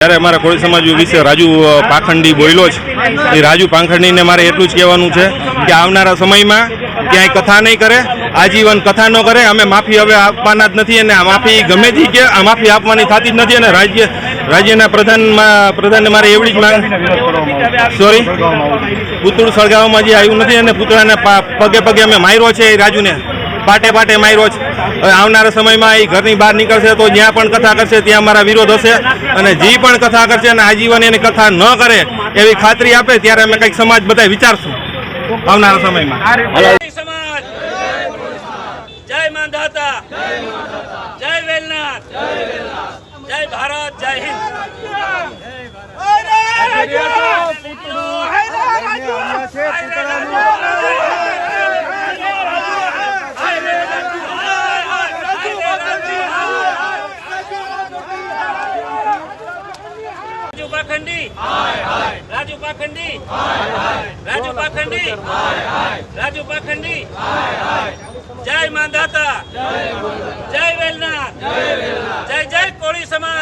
ત્યારે અમારા કોળી સમાજ વિશે રાજુ પાખંડી બોલ્યો છે એ રાજુ પાખંડીને મારે એટલું જ કહેવાનું છે કે આવનારા સમયમાં ક્યાંય કથા નહીં કરે, આજીવન કથા ન કરે. અમે માફી હવે આપવાના જ નથી અને માફી ગમે તે કે આ માફી આપવાની થતી જ નથી. અને રાજ્યના પ્રધાનને મારે એવડી જ માંગ, સોરી, પૂતળું સળગાવવામાં જે આવ્યું નથી અને પૂતળાને પગે પગે અમે માર્યો છે. એ રાજુને પાટે પાટે માર્યો છે. હવે આવનારા સમયમાં એ ઘરની બહાર નીકળશે તો જ્યાં પણ કથા કરશે ત્યાં અમારા વિરોધ હશે. અને જે પણ કથા કરશે અને આજીવન એની કથા ન કરે એવી ખાતરી આપે ત્યારે અમે કંઈક સમાજ બધા વિચારશું આવનારા સમયમાં. જય માંધાતા, જય વેલનાથ, જય ભારત, જય હિન્દ. રાજુ પાખંડી, રાજુ પાખંડી, રાજુ પાખંડી, જય માંધાતા, જય વેલનાથ, જય જય કોળી સમાજ.